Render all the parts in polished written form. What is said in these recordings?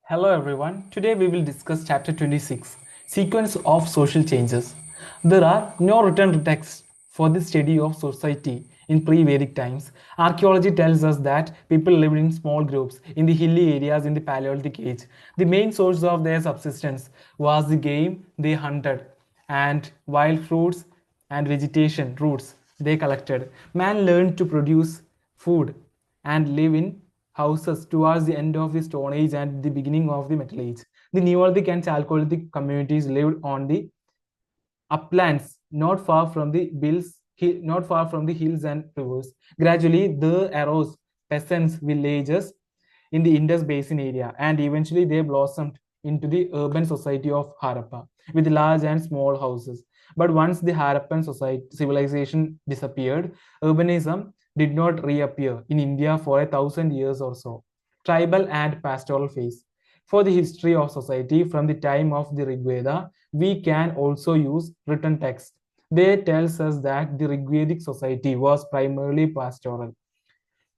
Hello everyone. Today we will discuss chapter 26, Sequence of Social Changes. There are no written texts for the study of society in pre-Vedic times. Archaeology tells us that people lived in small groups in the hilly areas in the Paleolithic age. The main source of their subsistence was the game they hunted and wild fruits and vegetation roots they collected. Man learned to produce food and live in houses towards the end of the Stone Age and the beginning of the Metal Age. The Neolithic and Chalcolithic communities lived on the uplands, not far from the hills and rivers. Gradually, there arose peasants' villages in the Indus Basin area, and eventually they blossomed into the urban society of Harappa with large and small houses. But once the Harappan society civilization disappeared, urbanism did not reappear in India for 1,000 years or so. Tribal and pastoral phase. For the history of society from the time of the Rig Veda, we can also use written text. They tells us that the Rigvedic society was primarily pastoral.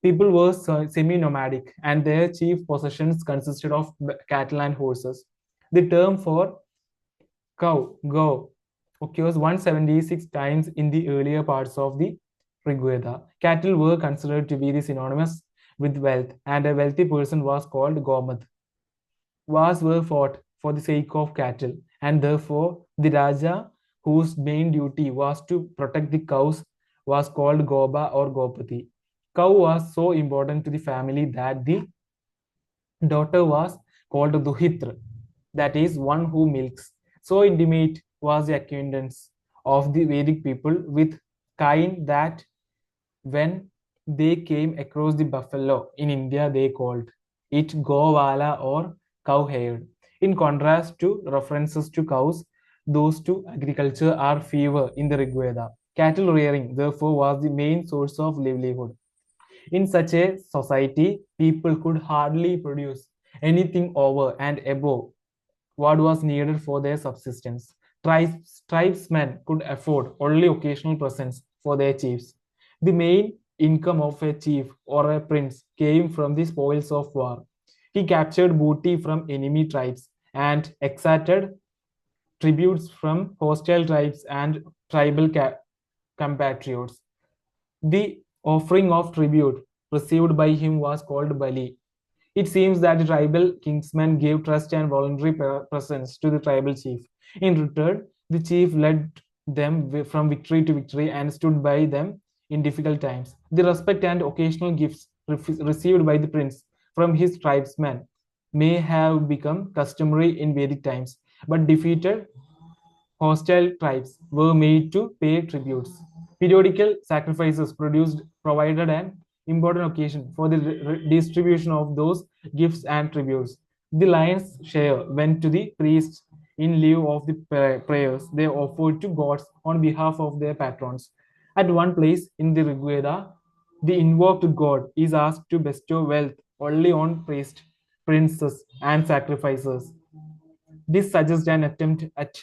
People were semi-nomadic and their chief possessions consisted of cattle and horses. The term for go, occurs 176 times in the earlier parts of the Rig Veda. Cattle were considered to be the synonymous with wealth, and a wealthy person was called Gomad. Wars were fought for the sake of cattle, and therefore the Raja, whose main duty was to protect the cows, was called Goba or Gopati. Cow was so important to the family that the daughter was called Duhitra, that is, one who milks. So intimate was the acquaintance of the Vedic people with kine that when they came across the buffalo in India, they called it Gowala or cow haired. In contrast to references to cows, those to agriculture are fewer in the Rig Veda. Cattle rearing, therefore, was the main source of livelihood. In such a society, people could hardly produce anything over and above what was needed for their subsistence. Tribesmen could afford only occasional presents for their chiefs. The main income of a chief or a prince came from the spoils of war. He captured booty from enemy tribes and exacted tributes from hostile tribes and tribal compatriots. The offering of tribute received by him was called Bali. It seems that the tribal kingsmen gave trust and voluntary presents to the tribal chief. In return, the chief led them from victory to victory and stood by them in difficult times. The respect and occasional gifts received by the prince from his tribesmen may have become customary in Vedic times, but defeated hostile tribes were made to pay tributes. Periodical sacrifices provided an important occasion for the distribution of those gifts and tributes. The lion's share went to the priests in lieu of the prayers they offered to gods on behalf of their patrons. At one place in the Rig Veda, the invoked god is asked to bestow wealth only on priests, princes, and sacrificers. This suggests an attempt at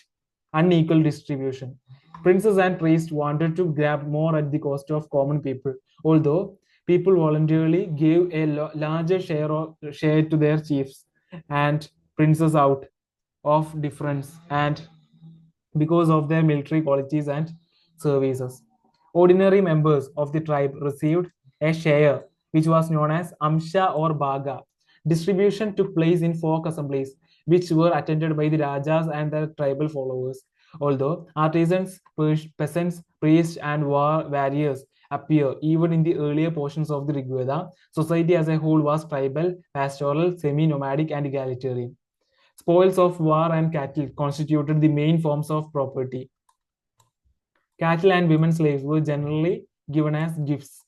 unequal distribution. Princes and priests wanted to grab more at the cost of common people, although people voluntarily gave a larger share to their chiefs and princes out of difference and because of their military qualities and services. Ordinary members of the tribe received a share, which was known as Amsha or Baga. Distribution took place in folk assemblies, which were attended by the Rajas and their tribal followers. Although artisans, peasants, priests, and war warriors appear even in the earlier portions of the Rig Veda, society as a whole was tribal, pastoral, semi nomadic, and egalitarian. Spoils of war and cattle constituted the main forms of property. Cattle and women slaves were generally given as gifts.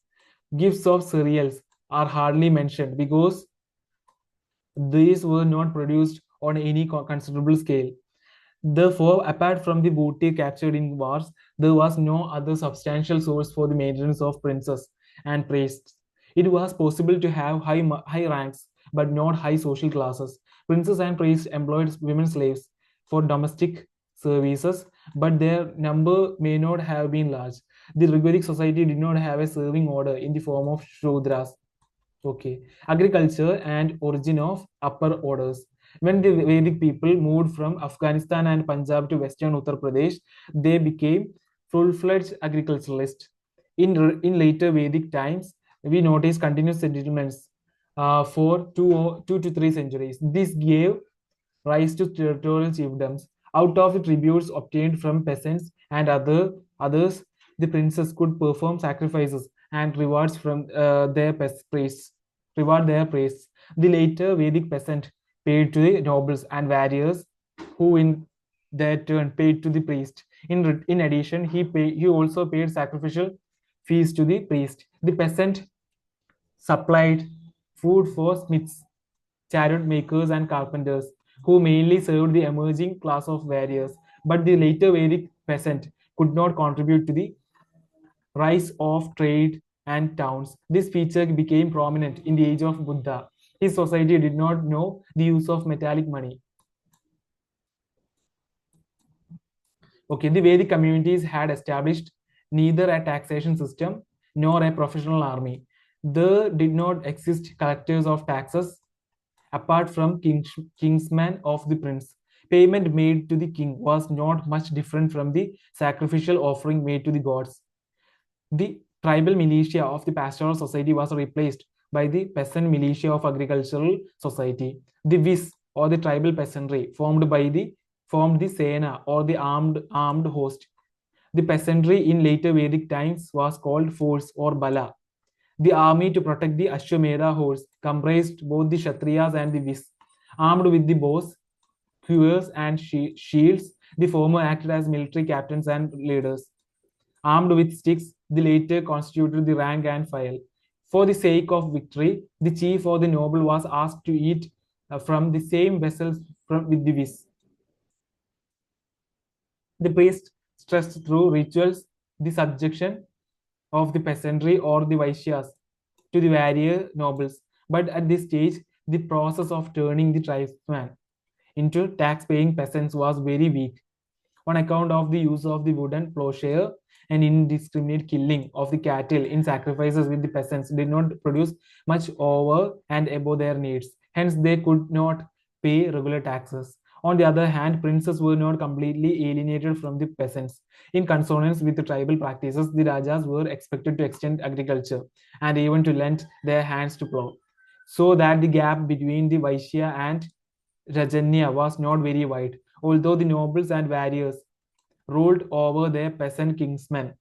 Gifts of cereals are hardly mentioned because these were not produced on any considerable scale. Therefore, apart from the booty captured in wars, there was no other substantial source for the maintenance of princes and priests. It was possible to have high ranks, but not high social classes. Princes and priests employed women slaves for domestic services, but their number may not have been large. The Rigvedic society did not have a serving order in the form of Shudras. Okay. Agriculture and origin of upper orders. When the Vedic people moved from Afghanistan and Punjab to western Uttar Pradesh, they became full-fledged agriculturalists. In later Vedic times, we notice continuous settlements for two to three centuries. This gave rise to territorial chiefdoms. Out of the tributes obtained from peasants and others, the princes could perform sacrifices and rewards from their priests. Reward their priests. The later Vedic peasant paid to the nobles and warriors, who in their turn paid to the priest. In addition, he also paid sacrificial fees to the priest. The peasant supplied food for smiths, chariot makers, and carpenters, who mainly served the emerging class of warriors. But the later Vedic peasant could not contribute to the rise of trade and towns. This feature became prominent in the age of Buddha. His society did not know the use of metallic money. Okay, the Vedic communities had established neither a taxation system nor a professional army. There did not exist collectors of taxes apart from kingsman of the prince. Payment made to the king was not much different from the sacrificial offering made to the gods. The tribal militia of the pastoral society was replaced by the peasant militia of agricultural society. The Vis, or the tribal peasantry, formed the Sena, or the armed host. The peasantry in later Vedic times was called force or Bala. The army to protect the Ashwamedha horse comprised both the Kshatriyas and the Vis. Armed with the bows, quivers, and shields, the former acted as military captains and leaders. Armed with sticks, the latter constituted the rank and file. For the sake of victory, the chief or the noble was asked to eat from the same vessels with the Vis. The priest stressed through rituals the subjection of the peasantry or the Vaishyas to the warrior nobles. But at this stage, the process of turning the tribesmen into tax-paying peasants was very weak on account of the use of the wooden plowshare and indiscriminate killing of the cattle in sacrifices with the peasants did not produce much over and above their needs. Hence, they could not pay regular taxes. On the other hand, princes were not completely alienated from the peasants. In consonance with the tribal practices, the Rajas were expected to extend agriculture and even to lend their hands to plow, so that the gap between the Vaishya and Rajanya was not very wide. Although the nobles and warriors ruled over their peasant kingsmen,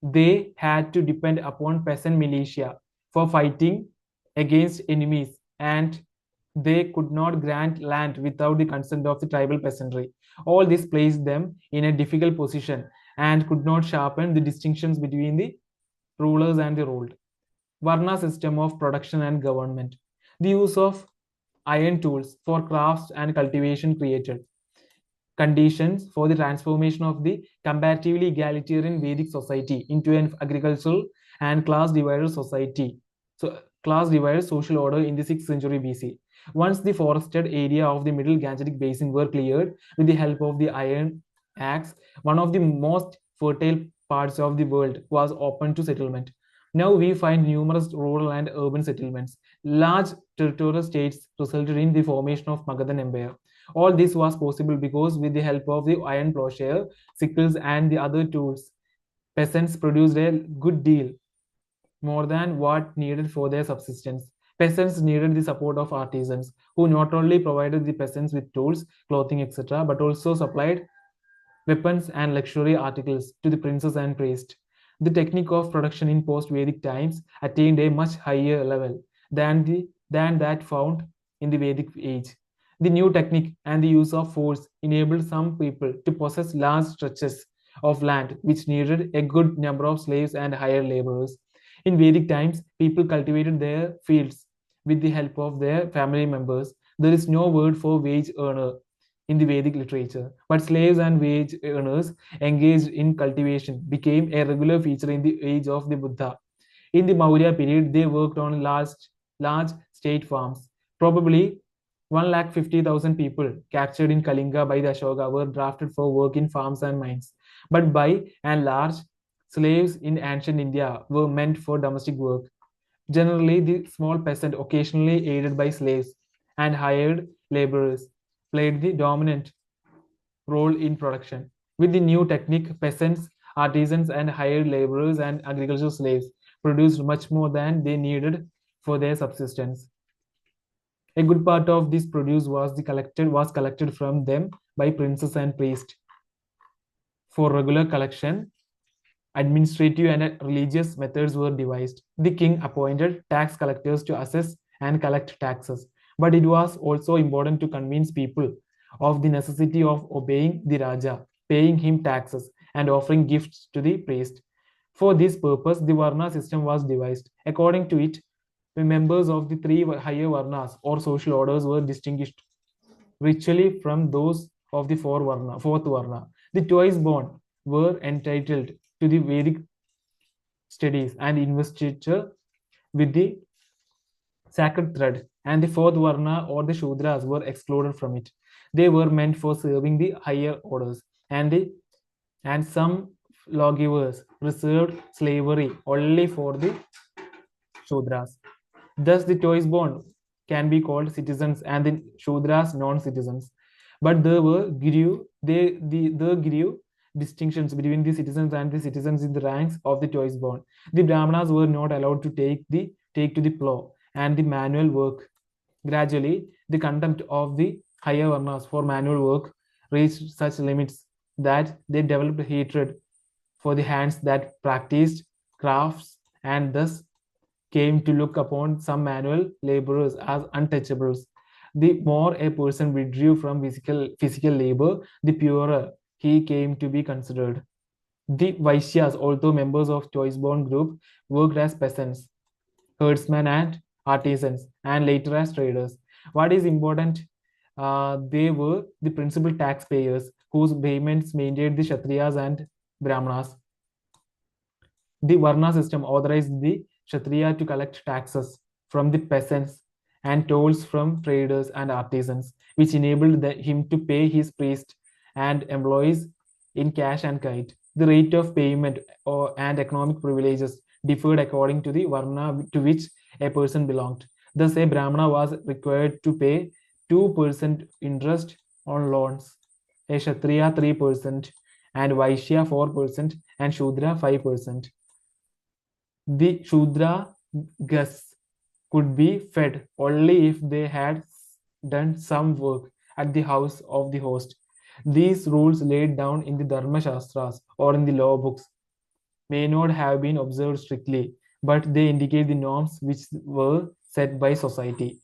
they had to depend upon peasant militia for fighting against enemies, and they could not grant land without the consent of the tribal peasantry. All this placed them in a difficult position and could not sharpen the distinctions between the rulers and the ruled. Varna system of production and government. The use of iron tools for crafts and cultivation created conditions for the transformation of the comparatively egalitarian Vedic society into an agricultural and class divided society. So, class divided social order in the 6th century BC. Once the forested area of the Middle Gangetic Basin were cleared with the help of the iron axe, one of the most fertile parts of the world was open to settlement. Now we find numerous rural and urban settlements. Large territorial states resulted in the formation of Magadhan Empire. All this was possible because with the help of the iron plowshare, sickles, and the other tools, peasants produced a good deal more than what needed for their subsistence. Peasants needed the support of artisans, who not only provided the peasants with tools, clothing, etc., but also supplied weapons and luxury articles to the princes and priests. The technique of production in post-Vedic times attained a much higher level than that found in the Vedic age. The new technique and the use of force enabled some people to possess large stretches of land, which needed a good number of slaves and hired laborers. In Vedic times, people cultivated their fields with the help of their family members. There is no word for wage earner in the Vedic literature, but slaves and wage earners engaged in cultivation became a regular feature in the age of the Buddha. In the Maurya period, they worked on large state farms. Probably 150,000 people captured in Kalinga by the Ashoka were drafted for work in farms and mines. But by and large, slaves in ancient India were meant for domestic work. Generally, the small peasant, occasionally aided by slaves and hired laborers, played the dominant role in production. With the new technique, peasants, artisans, and hired laborers and agricultural slaves produced much more than they needed for their subsistence. A good part of this produce was collected from them by princes and priests for regular collection. Administrative and religious methods were devised. The king appointed tax collectors to assess and collect taxes, but it was also important to convince people of the necessity of obeying the Raja, paying him taxes, and offering gifts to the priest. For this purpose, the Varna system was devised. According to it, the members of the three higher Varnas or social orders were distinguished ritually from those of the fourth Varna. The twice born were entitled to the Vedic studies and investiture with the sacred thread, and the fourth Varna or the Shudras were excluded from it. They were meant for serving the higher orders, and some lawgivers reserved slavery only for the Shudras. Thus, the choice born can be called citizens and the Shudras non-citizens. But there grew distinctions between the citizens and the citizens in the ranks of the choice born. The Brahmanas were not allowed to take to the plow and the manual work. Gradually, the contempt of the higher varnas for manual work reached such limits that they developed hatred for the hands that practiced crafts and thus came to look upon some manual laborers as untouchables. The more a person withdrew from physical labor, the purer he came to be considered. The Vaishyas, although members of choice-born group, worked as peasants, herdsmen, and artisans, and later as traders. What is important? They were the principal taxpayers whose payments maintained the Kshatriyas and Brahmanas. The Varna system authorized the Kshatriya to collect taxes from the peasants and tolls from traders and artisans, which enabled him to pay his priests and employees in cash and kite. The rate of payment and economic privileges differed according to the Varna to which a person belonged. Thus, a Brahmana was required to pay 2% interest on loans, a Kshatriya 3%, and Vaishya 4%, and Shudra 5%. The Shudra guests could be fed only if they had done some work at the house of the host. These rules laid down in the Dharma Shastras or in the law books may not have been observed strictly, but they indicate the norms which were set by society.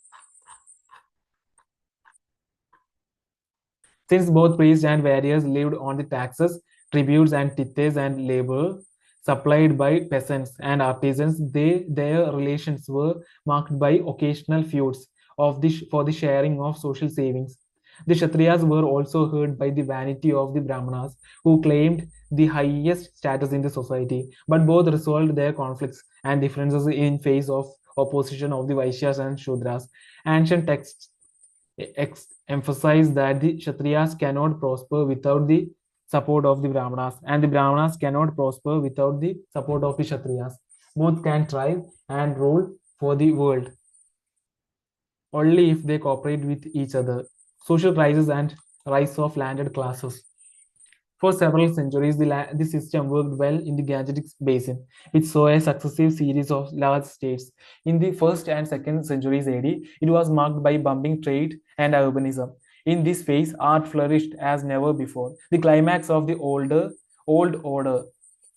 Since both priests and warriors lived on the taxes, tributes, and tithes and labor supplied by peasants and artisans, their relations were marked by occasional feuds for the sharing of social savings. The Kshatriyas were also hurt by the vanity of the Brahmanas, who claimed the highest status in the society, but both resolved their conflicts and differences in face of opposition of the Vaishyas and Shudras. Ancient texts emphasize that the Kshatriyas cannot prosper without the support of the Brahmanas, and the Brahmanas cannot prosper without the support of the Kshatriyas. Both can thrive and rule for the world only if they cooperate with each other. Social crisis and rise of landed classes. For several centuries, the system worked well in the Gangetic Basin, which saw a successive series of large states. In the 1st and 2nd centuries AD, it was marked by bumping trade and urbanism. In this phase, art flourished as never before. The climax of the old order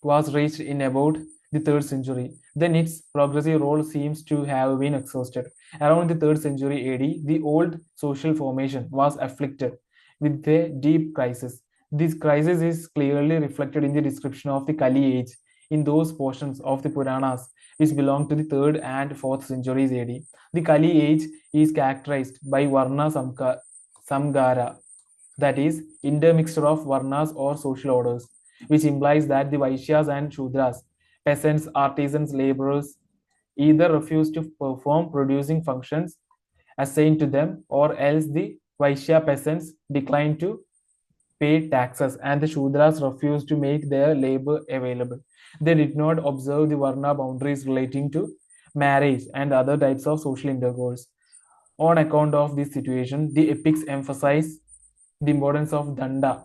was reached in about the 3rd century. Then its progressive role seems to have been exhausted. Around the 3rd century AD, the old social formation was afflicted with a deep crisis. This crisis is clearly reflected in the description of the Kali age in those portions of the Puranas which belong to the 3rd and 4th centuries AD. The Kali age is characterized by Varna Samgara, that is, intermixture of Varnas or social orders, which implies that the Vaishyas and Shudras, peasants, artisans, laborers, either refuse to perform producing functions assigned to them, or else the Vaishya peasants decline to pay taxes and the Shudras refused to make their labor available. They did not observe the Varna boundaries relating to marriage, and other types of social intercourse. On account of this situation, the epics emphasize the importance of danda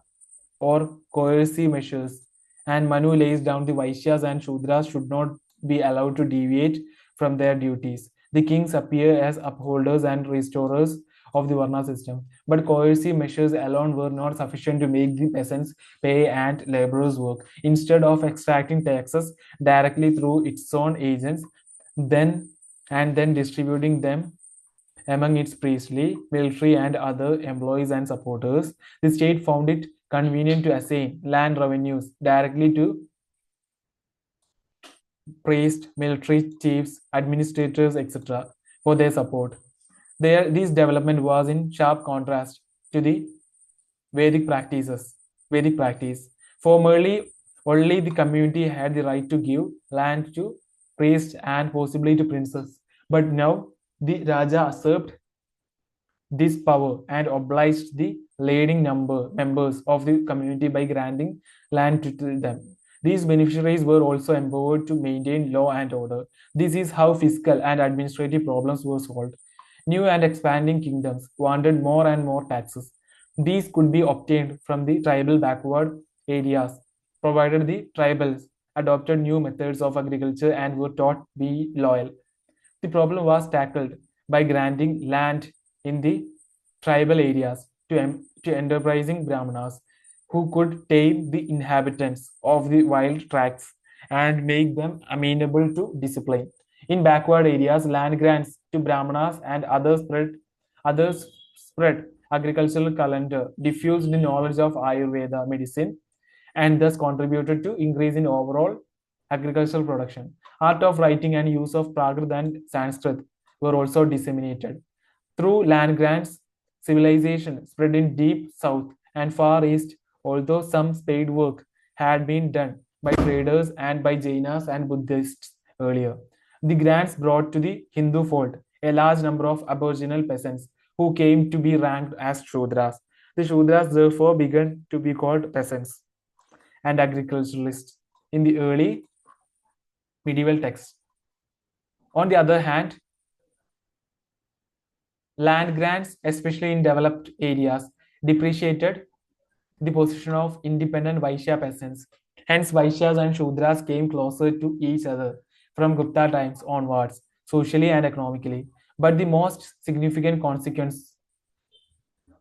or coercive measures, and Manu lays down the Vaishyas and Shudras should not be allowed to deviate from their duties. The kings appear as upholders and restorers of the Varna system, but coercive measures alone were not sufficient to make the peasants pay and laborers work. Instead of extracting taxes directly through its own agents, then then distributing them among its priestly, military, and other employees and supporters, the state found it convenient to assign land revenues directly to priests, military chiefs, administrators, etc., for their support. This development was in sharp contrast to the Vedic practices. Vedic practice. Formerly, only the community had the right to give land to priests and possibly to princes. But now the Raja usurped this power and obliged the leading members of the community by granting land to them. These beneficiaries were also empowered to maintain law and order. This is how fiscal and administrative problems were solved. New and expanding kingdoms wanted more and more taxes. These could be obtained from the tribal backward areas, provided the tribals adopted new methods of agriculture and were taught to be loyal. The problem was tackled by granting land in the tribal areas to enterprising Brahmanas who could tame the inhabitants of the wild tracts and make them amenable to discipline. In backward areas, land grants to Brahmanas and others spread agricultural calendar, diffused the knowledge of Ayurveda medicine, and thus contributed to increase in overall agricultural production. Art of writing and use of Prakrit and Sanskrit were also disseminated. Through land grants, civilization spread in deep south and far east, although some spade work had been done by traders and by Jainas and Buddhists earlier. The grants brought to the Hindu fold a large number of aboriginal peasants who came to be ranked as Shudras. The Shudras therefore began to be called peasants and agriculturalists in the early medieval texts. On the other hand, land grants, especially in developed areas, depreciated the position of independent Vaishya peasants. Hence, Vaishyas and Shudras came closer to each other from Gupta times onwards, socially and economically. But the most significant consequence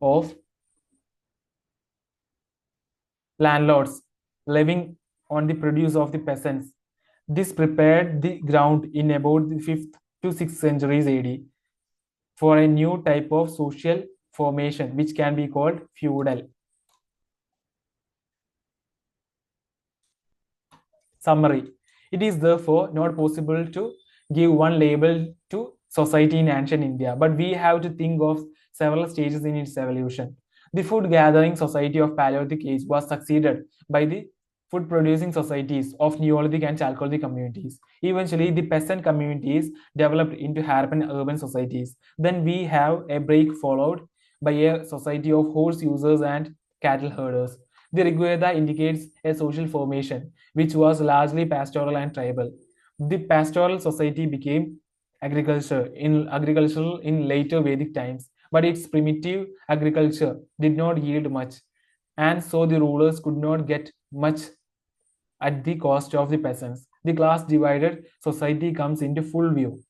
of landlords living on the produce of the peasants. This prepared the ground in about the 5th to 6th centuries AD for a new type of social formation which can be called feudal. Summary. It is therefore not possible to give one label to society in ancient India, but we have to think of several stages in its evolution. The food gathering society of Paleolithic age was succeeded by the food producing societies of Neolithic and Chalcolithic communities. Eventually, the peasant communities developed into Harappan urban societies. Then we have a break followed by a society of horse users and cattle herders. The Rigveda indicates a social formation which was largely pastoral and tribal. The pastoral society became agricultural in later Vedic times, but its primitive agriculture did not yield much, and so the rulers could not get much at the cost of the peasants. The class divided society comes into full view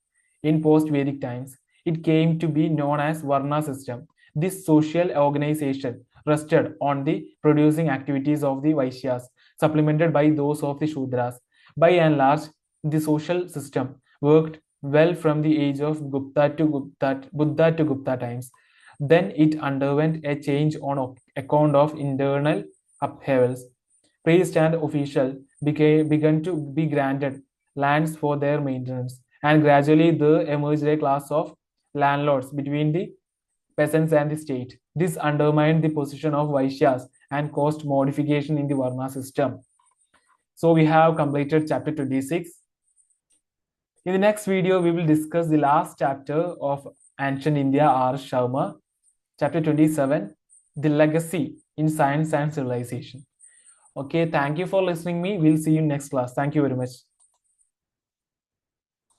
in post-Vedic times. It came to be known as Varna system. This social organization rested on the producing activities of the Vaishyas, supplemented by those of the Shudras. By and large, the social system worked well from the age of Buddha to Gupta times. Then it underwent a change on account of internal upheavals. Priests and officials began to be granted lands for their maintenance, and gradually there emerged a class of landlords between the peasants and the state. This undermined the position of Vaishyas and caused modification in the Varna system. So we have completed chapter 26. In the next video, we will discuss the last chapter of Ancient India R. Sharma, chapter 27, the legacy in science and civilization. Okay, thank you for listening me. We'll see you next class. Thank you very much.